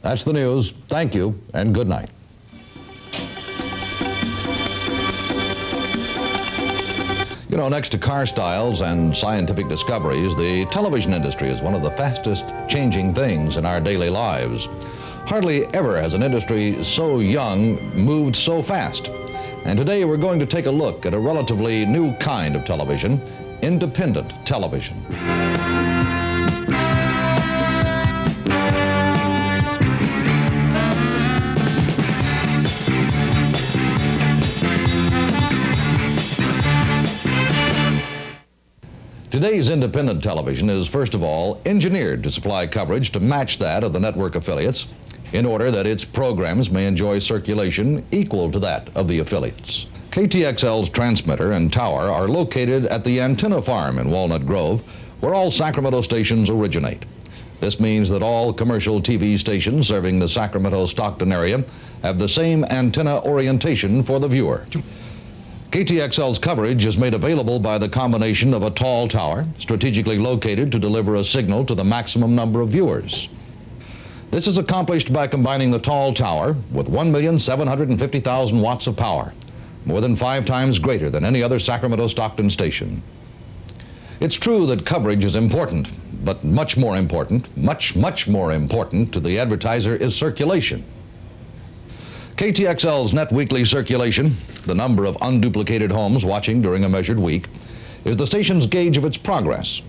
That's the news. Thank you, and good night. You know, next to car styles and scientific discoveries, the television industry is one of the fastest changing things in our daily lives. Hardly ever has an industry so young moved so fast. And today we're going to take a look at a relatively new kind of television, independent television. Today's independent television is, first of all, engineered to supply coverage to match that of the network affiliates in order that its programs may enjoy circulation equal to that of the affiliates. KTXL's transmitter and tower are located at the antenna farm in Walnut Grove, where all Sacramento stations originate. This means that all commercial TV stations serving the Sacramento-Stockton area have the same antenna orientation for the viewer. KTXL's coverage is made available by the combination of a tall tower, strategically located to deliver a signal to the maximum number of viewers. This is accomplished by combining the tall tower with 1,750,000 watts of power, more than 5 times greater than any other Sacramento-Stockton station. It's true that coverage is important, but much more important to the advertiser is circulation. KTXL's net weekly circulation, the number of unduplicated homes watching during a measured week, is the station's gauge of its progress.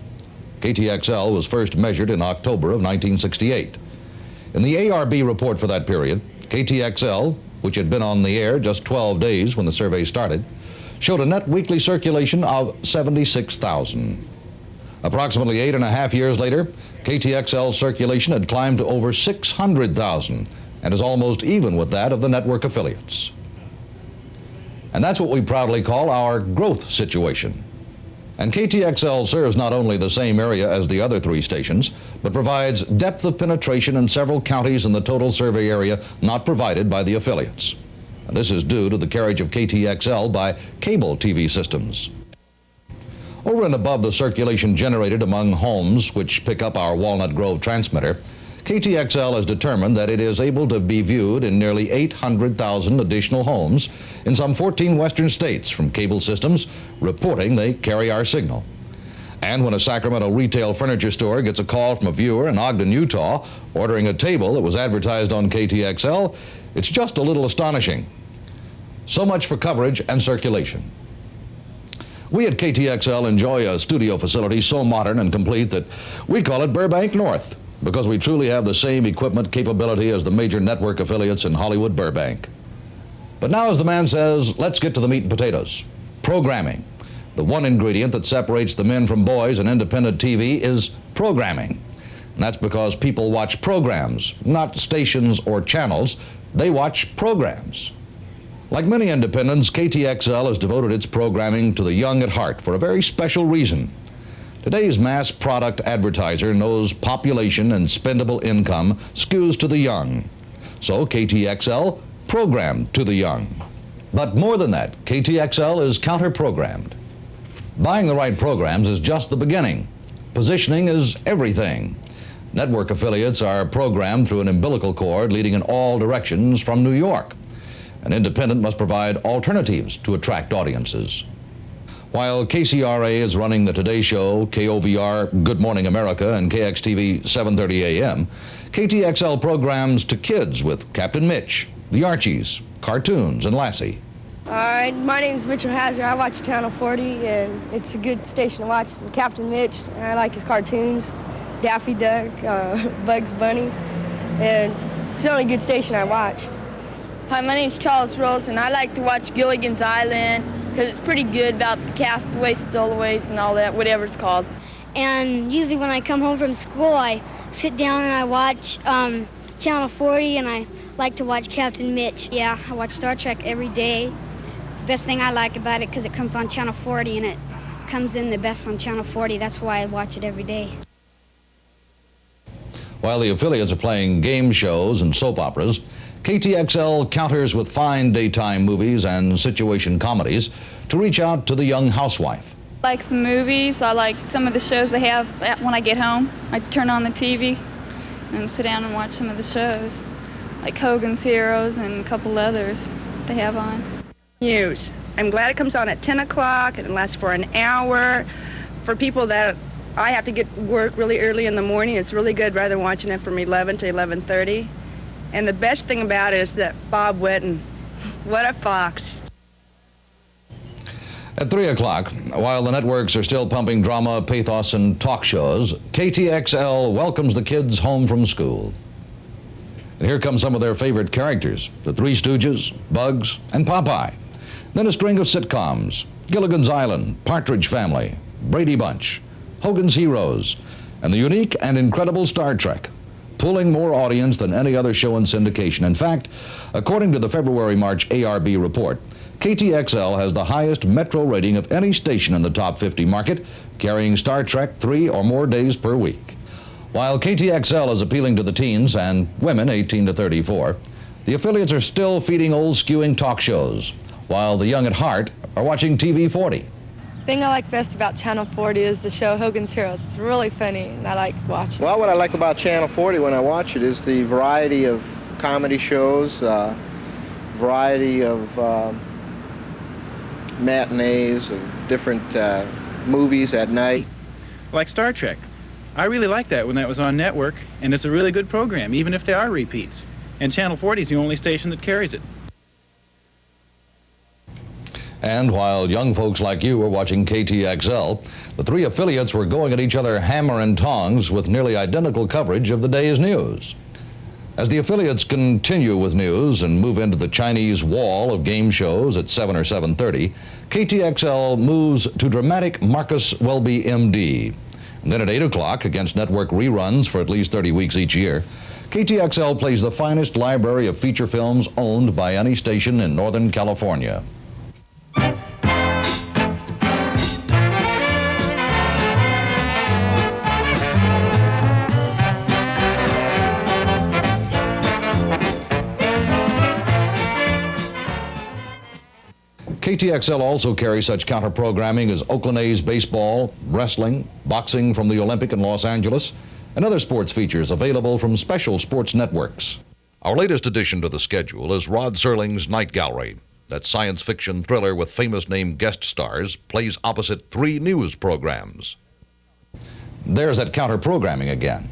KTXL was first measured in October of 1968. In the ARB report for that period, KTXL, which had been on the air just 12 days when the survey started, showed a net weekly circulation of 76,000. Approximately 8.5 years later, KTXL's circulation had climbed to over 600,000 and is almost even with that of the network affiliates. And that's what we proudly call our growth situation. And KTXL serves not only the same area as the other 3 stations, but provides depth of penetration in several counties in the total survey area not provided by the affiliates. And this is due to the carriage of KTXL by cable TV systems. Over and above the circulation generated among homes which pick up our Walnut Grove transmitter, KTXL has determined that it is able to be viewed in nearly 800,000 additional homes in some 14 western states from cable systems reporting they carry our signal. And when a Sacramento retail furniture store gets a call from a viewer in Ogden, Utah, ordering a table that was advertised on KTXL, it's just a little astonishing. So much for coverage and circulation. We at KTXL enjoy a studio facility so modern and complete that we call it Burbank North, because we truly have the same equipment capability as the major network affiliates in Hollywood, Burbank. But now, as the man says, let's get to the meat and potatoes. Programming. The one ingredient that separates the men from boys in independent TV is programming. And that's because people watch programs, not stations or channels. They watch programs. Like many independents, KTXL has devoted its programming to the young at heart for a very special reason. Today's mass product advertiser knows population and spendable income skews to the young. So KTXL programmed to the young. But more than that, KTXL is counter-programmed. Buying the right programs is just the beginning. Positioning is everything. Network affiliates are programmed through an umbilical cord leading in all directions from New York. An independent must provide alternatives to attract audiences. While KCRA is running the Today Show, KOVR, Good Morning America, and KXTV 7:30 a.m., KTXL programs to kids with Captain Mitch, the Archies, cartoons, and Lassie. Alright, my name is Mitchell Hazard. I watch Channel 40, and it's a good station to watch. Captain Mitch, I like his cartoons, Daffy Duck, Bugs Bunny, and it's the only good station I watch. Hi, my name's Charles Rose, and I like to watch Gilligan's Island because it's pretty good about the castaways, stowaways, and all that, whatever it's called. And usually when I come home from school, I sit down and I watch Channel 40, and I like to watch Captain Mitch. Yeah, I watch Star Trek every day. The best thing I like about it because it comes on Channel 40, and it comes in the best on Channel 40. That's why I watch it every day. While the affiliates are playing game shows and soap operas, KTXL counters with fine daytime movies and situation comedies to reach out to the young housewife. I like the movies. I like some of the shows they have when I get home. I turn on the TV and sit down and watch some of the shows, like Hogan's Heroes and a couple others they have on. News. I'm glad it comes on at 10 o'clock and it lasts for an hour. For people that I have to get work really early in the morning, it's really good rather than watching it from 11 to 11:30. And the best thing about it is that Bob Whitten, what a fox. At 3 o'clock, while the networks are still pumping drama, pathos, and talk shows, KTXL welcomes the kids home from school. And here come some of their favorite characters: the Three Stooges, Bugs, and Popeye. Then a string of sitcoms: Gilligan's Island, Partridge Family, Brady Bunch, Hogan's Heroes, and the unique and incredible Star Trek, pulling more audience than any other show in syndication. In fact, according to the February-March ARB report, KTXL has the highest metro rating of any station in the top 50 market, carrying Star Trek 3 or more days per week. While KTXL is appealing to the teens and women 18 to 34, the affiliates are still feeding old skewing talk shows, while the young at heart are watching TV 40. The thing I like best about Channel 40 is the show Hogan's Heroes. It's really funny, and I like watching. Well, what I like about Channel 40 when I watch it is the variety of comedy shows, variety of matinees, of different movies at night. Like Star Trek. I really like that when that was on network, and it's a really good program, even if they are repeats. And Channel 40 is the only station that carries it. And while young folks like you were watching KTXL, the three affiliates were going at each other hammer and tongs with nearly identical coverage of the day's news. As the affiliates continue with news and move into the Chinese wall of game shows at 7 or 7:30, KTXL moves to dramatic Marcus Welby, MD. And then at 8 o'clock, against network reruns for at least 30 weeks each year, KTXL plays the finest library of feature films owned by any station in Northern California. KTXL also carries such counter-programming as Oakland A's baseball, wrestling, boxing from the Olympic in Los Angeles, and other sports features available from special sports networks. Our latest addition to the schedule is Rod Serling's Night Gallery. That science fiction thriller with famous name guest stars plays opposite 3 news programs. There's that counter-programming again.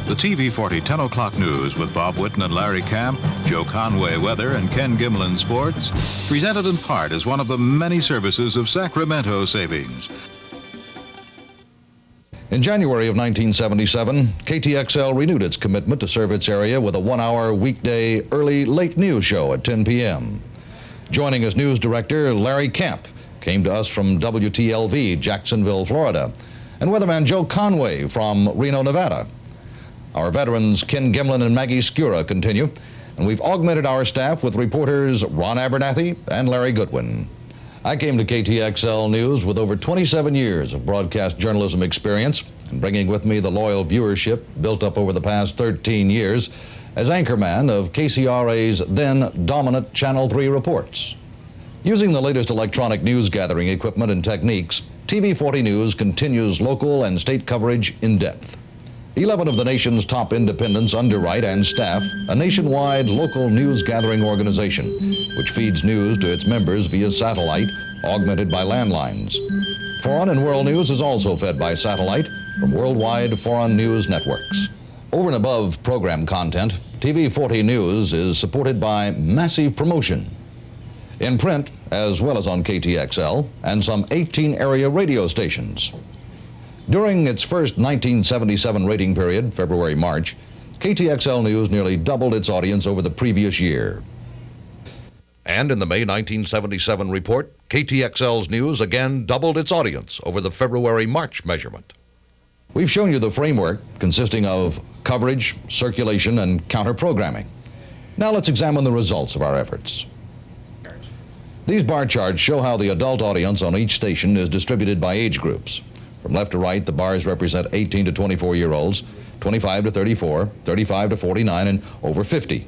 The TV 40 10 o'clock news with Bob Whitten and Larry Camp, Joe Conway weather, and Ken Gimlin sports, presented in part as one of the many services of Sacramento Savings. In January of 1977, KTXL renewed its commitment to serve its area with a 1-hour weekday early-late news show at 10 p.m. Joining as news director, Larry Camp came to us from WTLV, Jacksonville, Florida, and weatherman Joe Conway from Reno, Nevada. Our veterans Ken Gimlin and Maggie Skura continue, and we've augmented our staff with reporters Ron Abernathy and Larry Goodwin. I came to KTXL News with over 27 years of broadcast journalism experience, and bringing with me the loyal viewership built up over the past 13 years as anchorman of KCRA's then dominant Channel 3 reports. Using the latest electronic news gathering equipment and techniques, TV 40 News continues local and state coverage in depth. 11 of the nation's top independents underwrite and staff a nationwide local news gathering organization, which feeds news to its members via satellite, augmented by landlines. Foreign and world news is also fed by satellite from worldwide foreign news networks. Over and above program content, TV 40 News is supported by massive promotion. In print, as well as on KTXL, and some 18 area radio stations. During its first 1977 rating period, February-March, KTXL News nearly doubled its audience over the previous year. And in the May 1977 report, KTXL's news again doubled its audience over the February-March measurement. We've shown you the framework consisting of coverage, circulation, and counter-programming. Now let's examine the results of our efforts. These bar charts show how the adult audience on each station is distributed by age groups. From left to right, the bars represent 18 to 24-year-olds, 25 to 34, 35 to 49, and over 50.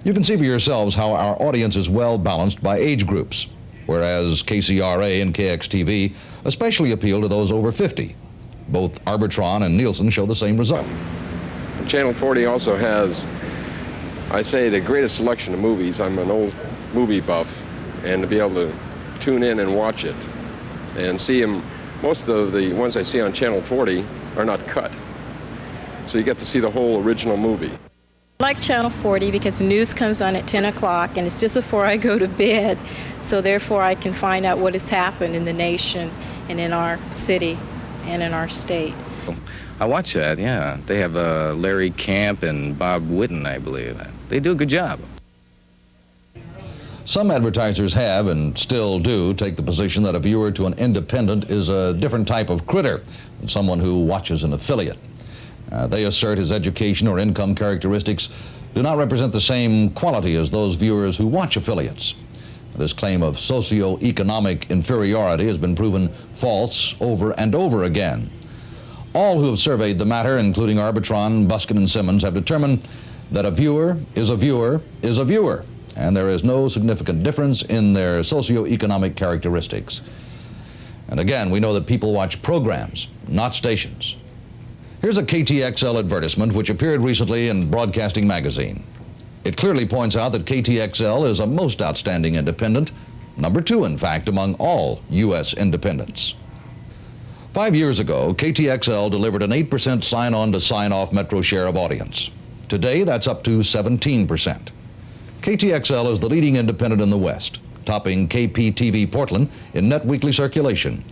You can see for yourselves how our audience is well balanced by age groups, whereas KCRA and KXTV especially appeal to those over 50. Both Arbitron and Nielsen show the same result. Channel 40 also has, I say, the greatest selection of movies. I'm an old movie buff, and to be able to tune in and watch it and see them, most of the ones I see on Channel 40 are not cut. So you get to see the whole original movie. I like Channel 40 because the news comes on at 10 o'clock and it's just before I go to bed, so therefore I can find out what has happened in the nation and in our city and in our state. I watch that, yeah. They have Larry Camp and Bob Whitten, I believe. They do a good job. Some advertisers have, and still do, take the position that a viewer to an independent is a different type of critter than someone who watches an affiliate. They assert his education or income characteristics do not represent the same quality as those viewers who watch affiliates. This claim of socio-economic inferiority has been proven false over and over again. All who have surveyed the matter, including Arbitron, Buskin, and Simmons, have determined that a viewer is a viewer is a viewer, and there is no significant difference in their socio-economic characteristics. And again, we know that people watch programs, not stations. Here's a KTXL advertisement which appeared recently in Broadcasting Magazine. It clearly points out that KTXL is a most outstanding independent, number 2, in fact, among all U.S. independents. 5 years ago, KTXL delivered an 8% sign-on to sign-off metro share of audience. Today, that's up to 17%. KTXL is the leading independent in the West, topping KPTV Portland in net weekly circulation.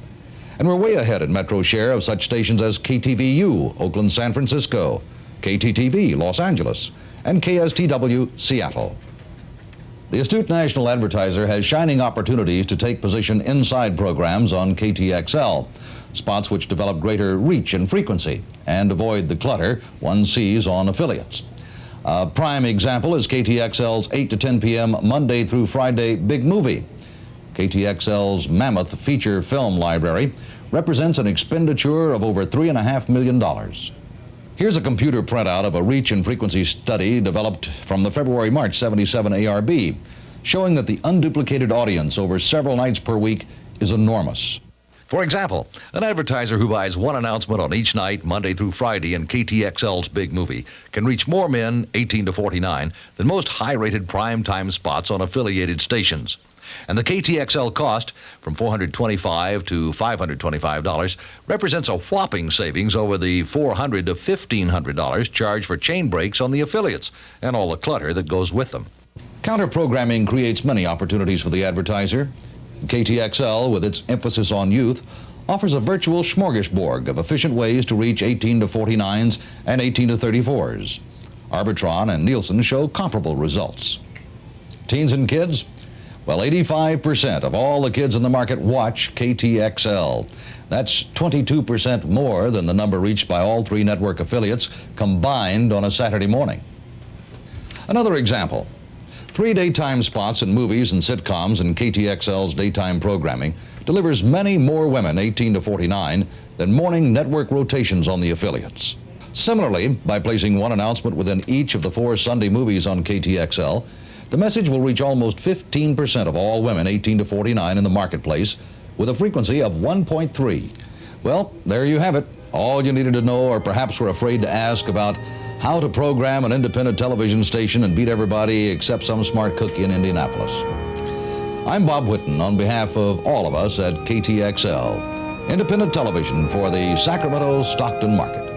And we're way ahead in metro share of such stations as KTVU, Oakland, San Francisco, KTTV, Los Angeles, and KSTW, Seattle. The astute national advertiser has shining opportunities to take position inside programs on KTXL, spots which develop greater reach and frequency and avoid the clutter one sees on affiliates. A prime example is KTXL's 8 to 10 p.m. Monday through Friday Big Movie. KTXL's mammoth feature film library represents an expenditure of over $3.5 million. Here's a computer printout of a reach and frequency study developed from the February-March 77 ARB, showing that the unduplicated audience over several nights per week is enormous. For example, an advertiser who buys one announcement on each night, Monday through Friday, in KTXL's Big Movie can reach more men, 18 to 49, than most high-rated prime-time spots on affiliated stations. And the KTXL cost, from $425 to $525, represents a whopping savings over the $400 to $1,500 charged for chain breaks on the affiliates and all the clutter that goes with them. Counter-programming creates many opportunities for the advertiser. KTXL, with its emphasis on youth, offers a virtual smorgasbord of efficient ways to reach 18 to 49s and 18 to 34s. Arbitron and Nielsen show comparable results. Teens and kids? Well, 85% of all the kids in the market watch KTXL. That's 22% more than the number reached by all 3 network affiliates combined on a Saturday morning. Another example. 3 daytime spots in movies and sitcoms in KTXL's daytime programming delivers many more women 18 to 49 than morning network rotations on the affiliates. Similarly, by placing one announcement within each of the 4 Sunday movies on KTXL, the message will reach almost 15% of all women 18 to 49 in the marketplace with a frequency of 1.3. Well, there you have it. All you needed to know, or perhaps were afraid to ask, about how to program an independent television station and beat everybody except some smart cookie in Indianapolis. I'm Bob Whitten on behalf of all of us at KTXL, independent television for the Sacramento-Stockton market.